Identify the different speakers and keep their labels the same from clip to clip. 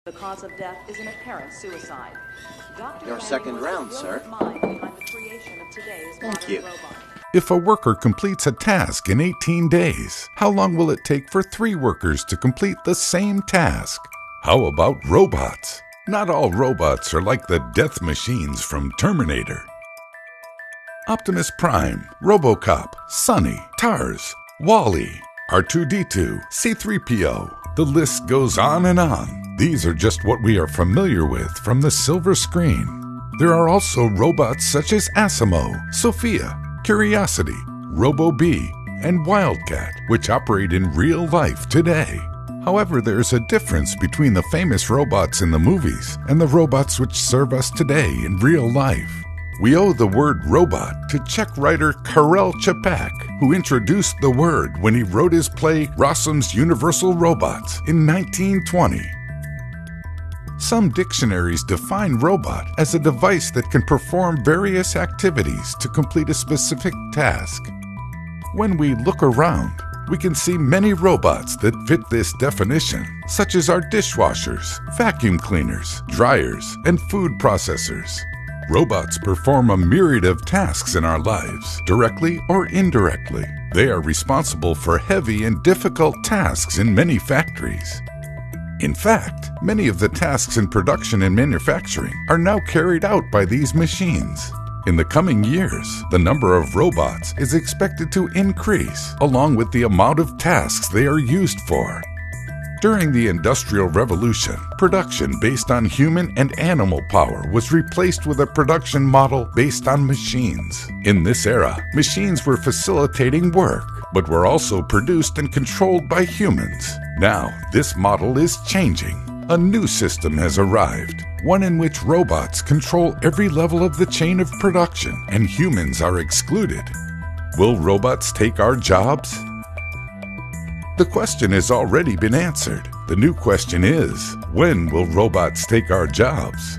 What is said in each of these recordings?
Speaker 1: The cause of death is an apparent suicide.
Speaker 2: Your second round, sir. Thank you.
Speaker 3: If a worker completes a task in 18 days, how long will it take for 3 workers to complete the same task? How about robots? Not all robots are like the death machines from Terminator. Optimus Prime, RoboCop, Sonny, Tars, Wall-E, R2-D2, C-3PO. The list goes on and on. These are just what we are familiar with from the silver screen. There are also robots such as Asimo, Sophia, Curiosity, Robo-Bee, and Wildcat, which operate in real life today. However, there's a difference between the famous robots in the movies and the robots which serve us today in real life. We owe the word robot to Czech writer Karel Čapek, who introduced the word when he wrote his play Rossum's Universal Robots in 1920. Some dictionaries define robot as a device that can perform various activities to complete a specific task. When we look around, we can see many robots that fit this definition, such as our dishwashers, vacuum cleaners, dryers, and food processors. Robots perform a myriad of tasks in our lives, directly or indirectly. They are responsible for heavy and difficult tasks in many factories. In fact, many of the tasks in production and manufacturing are now carried out by these machines. In the coming years, the number of robots is expected to increase, along with the amount of tasks they are used for. During the Industrial Revolution, production based on human and animal power was replaced with a production model based on machines. In this era, machines were facilitating work, but were also produced and controlled by humans. Now, this model is changing. A new system has arrived, one in which robots control every level of the chain of production and humans are excluded. Will robots take our jobs? The question has already been answered. The new question is, when will robots take our jobs?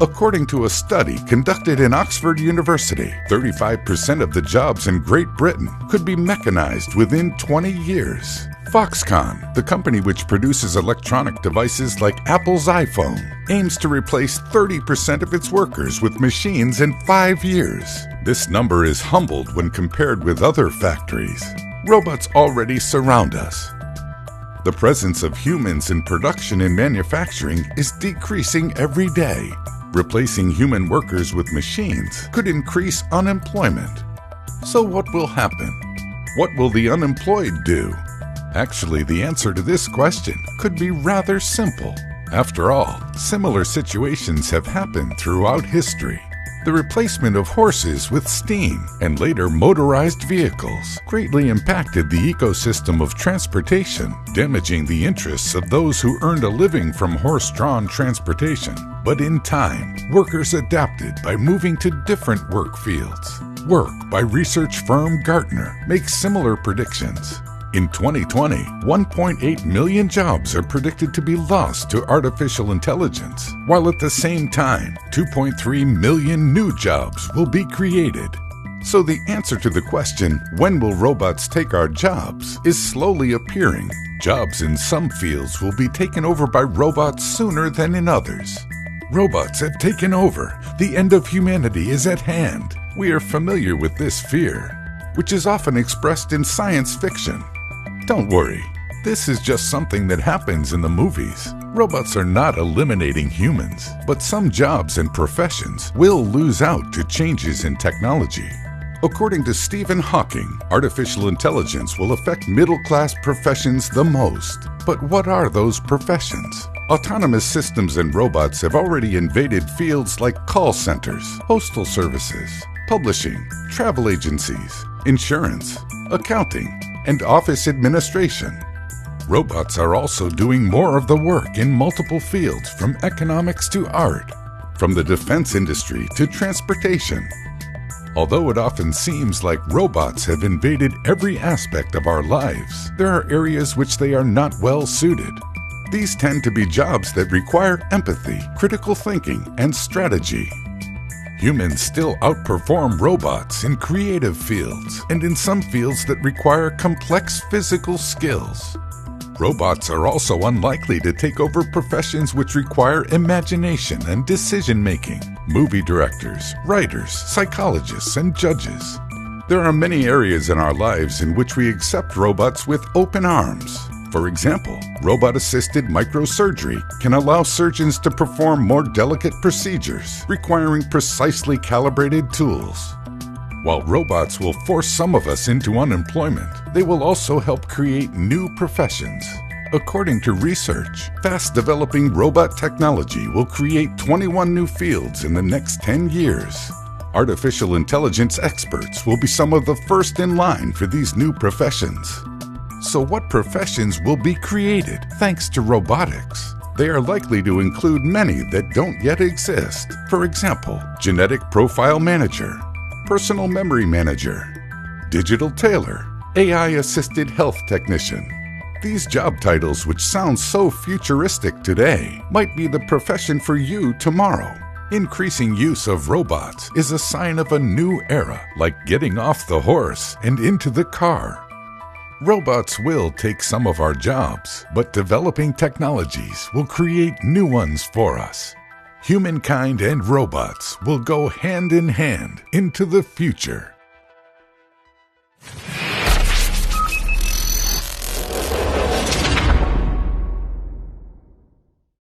Speaker 3: According to a study conducted in Oxford University, 35% of the jobs in Great Britain could be mechanized within 20 years. Foxconn, the company which produces electronic devices like Apple's iPhone, aims to replace 30% of its workers with machines in 5 years. This number is humbled when compared with other factories. Robots already surround us. The presence of humans in production and manufacturing is decreasing every day. Replacing human workers with machines could increase unemployment. So what will happen? What will the unemployed do? Actually, the answer to this question could be rather simple. After all, similar situations have happened throughout history. The replacement of horses with steam and later motorized vehicles greatly impacted the ecosystem of transportation, damaging the interests of those who earned a living from horse-drawn transportation. But in time, workers adapted by moving to different work fields. Work by research firm Gartner makes similar predictions. In 2020, 1.8 million jobs are predicted to be lost to artificial intelligence, while at the same time, 2.3 million new jobs will be created. So the answer to the question, when will robots take our jobs, is slowly appearing. Jobs in some fields will be taken over by robots sooner than in others. Robots have taken over. The end of humanity is at hand. We are familiar with this fear, which is often expressed in science fiction. Don't worry, this is just something that happens in the movies. Robots are not eliminating humans, but some jobs and professions will lose out to changes in technology. According to Stephen Hawking, artificial intelligence will affect middle-class professions the most. But what are those professions? Autonomous systems and robots have already invaded fields like call centers, postal services, publishing, travel agencies, insurance, accounting, and office administration. Robots are also doing more of the work in multiple fields, from economics to art, from the defense industry to transportation. Although it often seems like robots have invaded every aspect of our lives, there are areas which they are not well suited. These tend to be jobs that require empathy, critical thinking, and strategy. Humans still outperform robots in creative fields and in some fields that require complex physical skills. Robots are also unlikely to take over professions which require imagination and decision-making. Movie directors, writers, psychologists, and judges. There are many areas in our lives in which we accept robots with open arms. For example, robot-assisted microsurgery can allow surgeons to perform more delicate procedures, requiring precisely calibrated tools. While robots will force some of us into unemployment, they will also help create new professions. According to research, fast-developing robot technology will create 21 new fields in the next 10 years. Artificial intelligence experts will be some of the first in line for these new professions. So what professions will be created thanks to robotics? They are likely to include many that don't yet exist. For example, genetic profile manager, personal memory manager, digital tailor, AI-assisted health technician. These job titles, which sound so futuristic today, might be the profession for you tomorrow. Increasing use of robots is a sign of a new era, like getting off the horse and into the car. Robots will take some of our jobs, but developing technologies will create new ones for us. Humankind and robots will go hand in hand into the future.